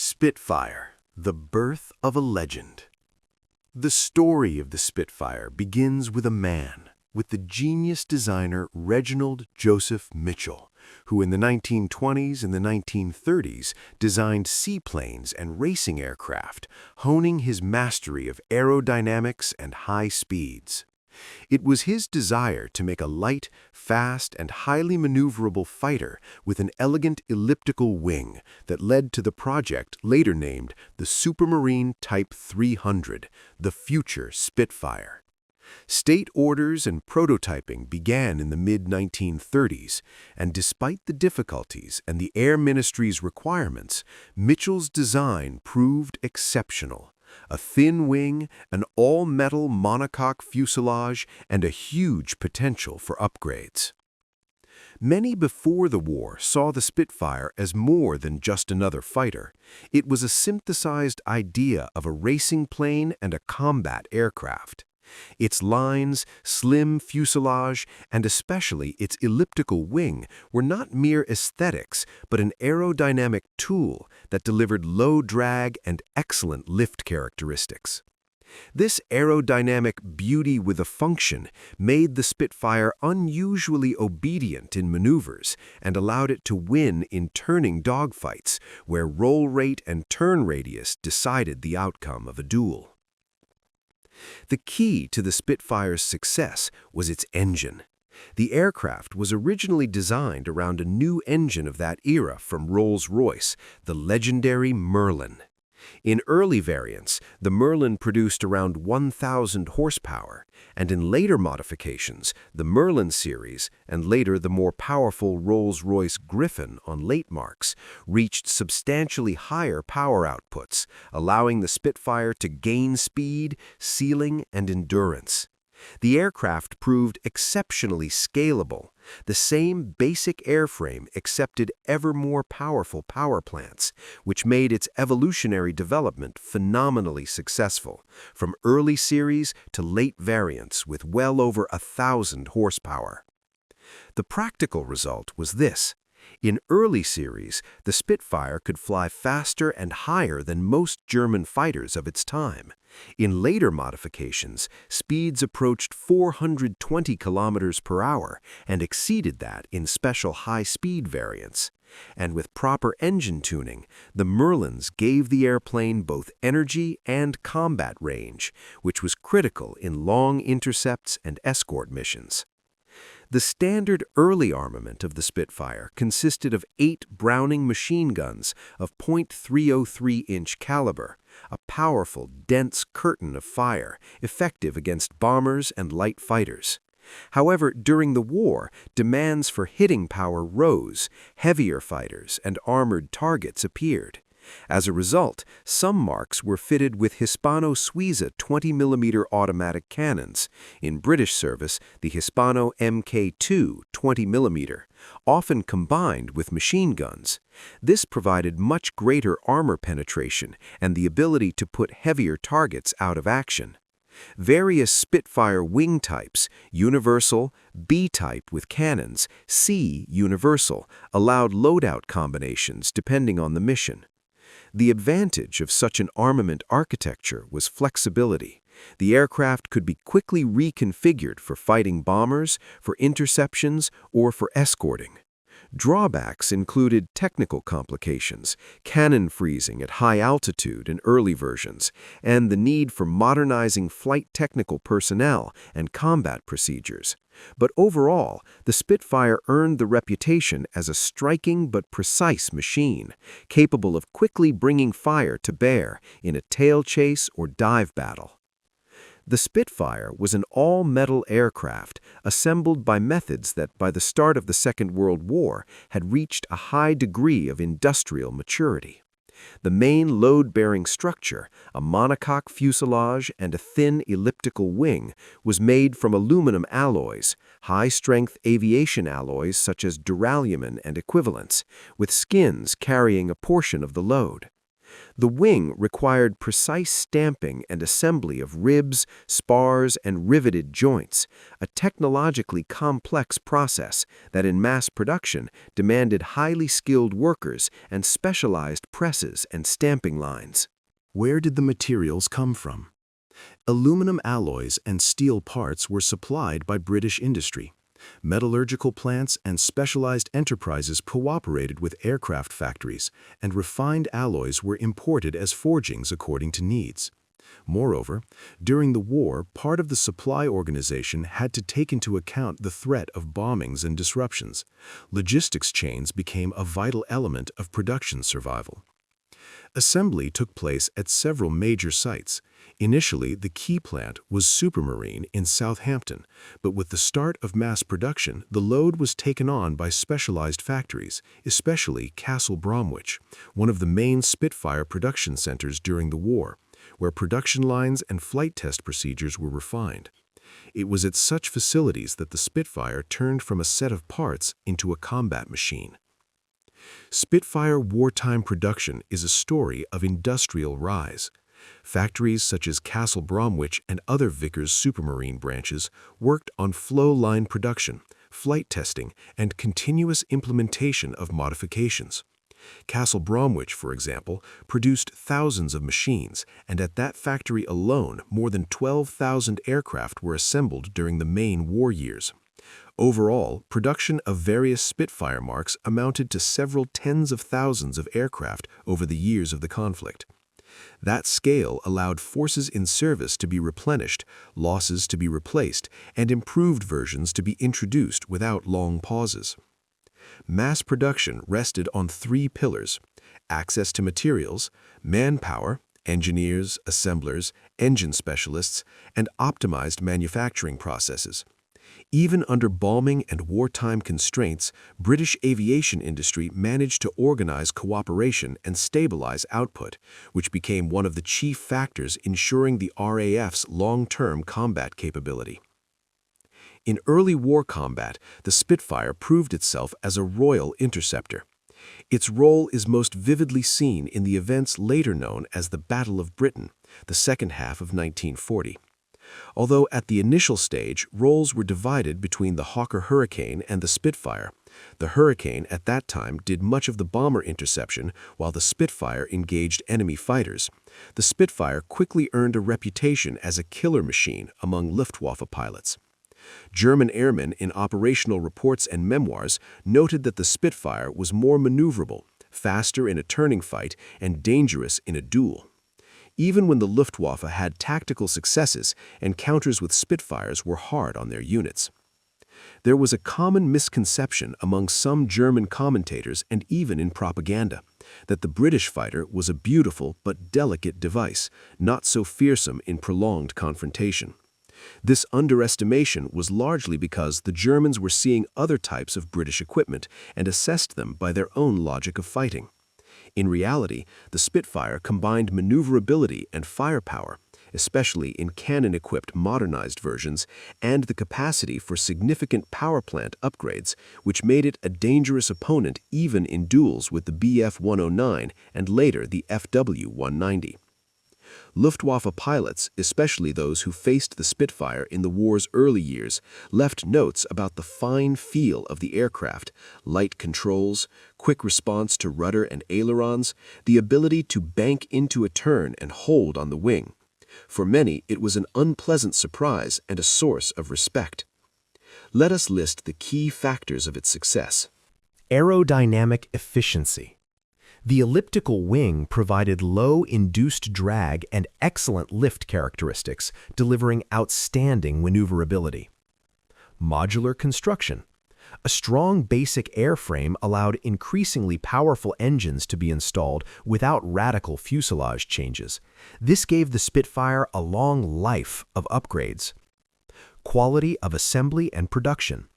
Spitfire, the birth of a legend. The story of the Spitfire begins with a man, with the genius designer Reginald Joseph Mitchell, who in the 1920s and the 1930s designed seaplanes and racing aircraft, honing his mastery of aerodynamics and high speeds. It was his desire to make a light, fast, and highly maneuverable fighter with an elegant elliptical wing that led to the project later named the Supermarine Type 300, the future Spitfire. State orders and prototyping began in the mid-1930s, and despite the difficulties and the Air Ministry's requirements, Mitchell's design proved exceptional. A thin wing, an all-metal monocoque fuselage, and a huge potential for upgrades. Many before the war saw the Spitfire as more than just another fighter. It was a synthesized idea of a racing plane and a combat aircraft. Its lines, slim fuselage, and especially its elliptical wing were not mere aesthetics, but an aerodynamic tool that delivered low drag and excellent lift characteristics. This aerodynamic beauty with a function made the Spitfire unusually obedient in maneuvers and allowed it to win in turning dogfights, where roll rate and turn radius decided the outcome of a duel. The key to the Spitfire's success was its engine. The aircraft was originally designed around a new engine of that era from Rolls-Royce, the legendary Merlin. In early variants, the Merlin produced around 1,000 horsepower, and in later modifications, the Merlin series, and later the more powerful Rolls-Royce Griffon on late marks, reached substantially higher power outputs, allowing the Spitfire to gain speed, ceiling, and endurance. The aircraft proved exceptionally scalable. The same basic airframe accepted ever more powerful power plants, which made its evolutionary development phenomenally successful, from early series to late variants with well over 1,000 horsepower. The practical result was this. In early series, the Spitfire could fly faster and higher than most German fighters of its time. In later modifications, speeds approached 420 kilometers per hour and exceeded that in special high-speed variants. And with proper engine tuning, the Merlins gave the airplane both energy and combat range, which was critical in long intercepts and escort missions. The standard early armament of the Spitfire consisted of 8 Browning machine guns of .303-inch caliber, a powerful, dense curtain of fire, effective against bombers and light fighters. However, during the war, demands for hitting power rose, heavier fighters and armored targets appeared. As a result, some marks were fitted with Hispano-Suiza 20mm automatic cannons, in British service the Hispano Mk2 20mm, often combined with machine guns. This provided much greater armor penetration and the ability to put heavier targets out of action. Various Spitfire wing types, Universal, B-type with cannons, C Universal, allowed loadout combinations depending on the mission. The advantage of such an armament architecture was flexibility. The aircraft could be quickly reconfigured for fighting bombers, for interceptions, or for escorting. Drawbacks included technical complications, cannon freezing at high altitude in early versions, and the need for modernizing flight technical personnel and combat procedures. But overall, the Spitfire earned the reputation as a striking but precise machine, capable of quickly bringing fire to bear in a tail chase or dive battle. The Spitfire was an all-metal aircraft assembled by methods that by the start of the Second World War had reached a high degree of industrial maturity. The main load-bearing structure, a monocoque fuselage and a thin elliptical wing, was made from aluminum alloys, high-strength aviation alloys such as duralumin and equivalents, with skins carrying a portion of the load. The wing required precise stamping and assembly of ribs, spars, and riveted joints, a technologically complex process that in mass production demanded highly skilled workers and specialized presses and stamping lines. Where did the materials come from? Aluminum alloys and steel parts were supplied by British industry. Metallurgical plants and specialized enterprises cooperated with aircraft factories, and refined alloys were imported as forgings according to needs. Moreover, during the war, part of the supply organization had to take into account the threat of bombings and disruptions. Logistics chains became a vital element of production survival. Assembly took place at several major sites. Initially, the key plant was Supermarine in Southampton, but with the start of mass production, the load was taken on by specialized factories, especially Castle Bromwich, one of the main Spitfire production centers during the war, where production lines and flight test procedures were refined. It was at such facilities that the Spitfire turned from a set of parts into a combat machine. Spitfire wartime production is a story of industrial rise. Factories such as Castle Bromwich and other Vickers Supermarine branches worked on flow line production, flight testing, and continuous implementation of modifications. Castle Bromwich, for example, produced thousands of machines, and at that factory alone, more than 12,000 aircraft were assembled during the main war years. Overall, production of various Spitfire marks amounted to several tens of thousands of aircraft over the years of the conflict. That scale allowed forces in service to be replenished, losses to be replaced, and improved versions to be introduced without long pauses. Mass production rested on three pillars: access to materials, manpower, engineers, assemblers, engine specialists, and optimized manufacturing processes. Even under bombing and wartime constraints, British aviation industry managed to organize cooperation and stabilize output, which became one of the chief factors ensuring the RAF's long-term combat capability. In early war combat, the Spitfire proved itself as a royal interceptor. Its role is most vividly seen in the events later known as the Battle of Britain, the second half of 1940. Although at the initial stage, roles were divided between the Hawker Hurricane and the Spitfire. The Hurricane at that time did much of the bomber interception, while the Spitfire engaged enemy fighters. The Spitfire quickly earned a reputation as a killer machine among Luftwaffe pilots. German airmen in operational reports and memoirs noted that the Spitfire was more maneuverable, faster in a turning fight, and dangerous in a duel. Even when the Luftwaffe had tactical successes, encounters with Spitfires were hard on their units. There was a common misconception among some German commentators and even in propaganda that the British fighter was a beautiful but delicate device, not so fearsome in prolonged confrontation. This underestimation was largely because the Germans were seeing other types of British equipment and assessed them by their own logic of fighting. In reality, the Spitfire combined maneuverability and firepower, especially in cannon-equipped modernized versions, and the capacity for significant power plant upgrades, which made it a dangerous opponent even in duels with the Bf-109 and later the FW-190. Luftwaffe pilots, especially those who faced the Spitfire in the war's early years, left notes about the fine feel of the aircraft, light controls, quick response to rudder and ailerons, the ability to bank into a turn and hold on the wing. For many, it was an unpleasant surprise and a source of respect. Let us list the key factors of its success. Aerodynamic efficiency. The elliptical wing provided low induced drag and excellent lift characteristics, delivering outstanding maneuverability. Modular construction. A strong basic airframe allowed increasingly powerful engines to be installed without radical fuselage changes. This gave the Spitfire a long life of upgrades. Quality of assembly and production.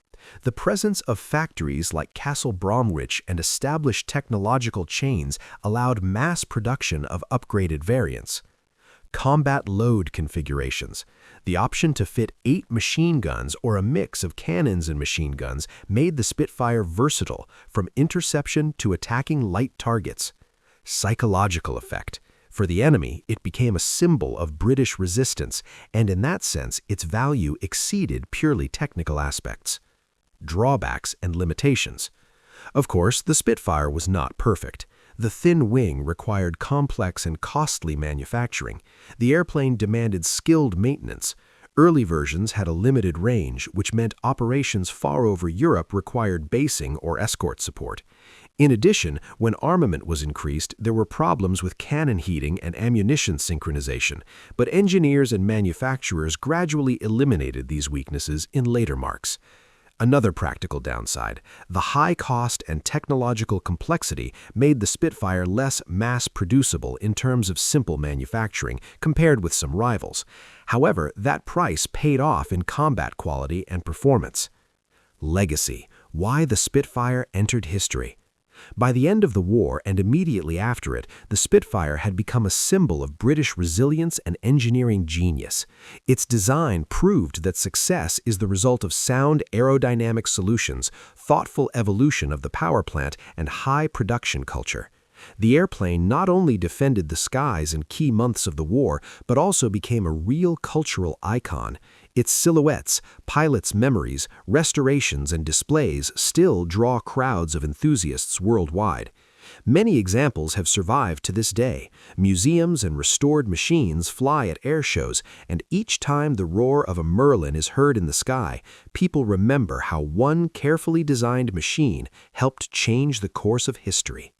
The presence of factories like Castle Bromwich and established technological chains allowed mass production of upgraded variants. Combat load configurations. The option to fit 8 machine guns or a mix of cannons and machine guns made the Spitfire versatile, from interception to attacking light targets. Psychological effect. For the enemy, it became a symbol of British resistance, and in that sense, its value exceeded purely technical aspects. Drawbacks and limitations. Of course, the Spitfire was not perfect. The thin wing required complex and costly manufacturing. The airplane demanded skilled maintenance. Early versions had a limited range, which meant operations far over Europe required basing or escort support. In addition, when armament was increased, there were problems with cannon heating and ammunition synchronization, but engineers and manufacturers gradually eliminated these weaknesses in later marks. Another practical downside, the high cost and technological complexity made the Spitfire less mass-producible in terms of simple manufacturing compared with some rivals. However, that price paid off in combat quality and performance. Legacy. Why the Spitfire entered history. By the end of the war and immediately after it, the Spitfire had become a symbol of British resilience and engineering genius. Its design proved that success is the result of sound aerodynamic solutions, thoughtful evolution of the power plant, and high production culture. The airplane not only defended the skies in key months of the war, but also became a real cultural icon. Its silhouettes, pilots' memories, restorations, and displays still draw crowds of enthusiasts worldwide. Many examples have survived to this day. Museums and restored machines fly at air shows, and each time the roar of a Merlin is heard in the sky, people remember how one carefully designed machine helped change the course of history.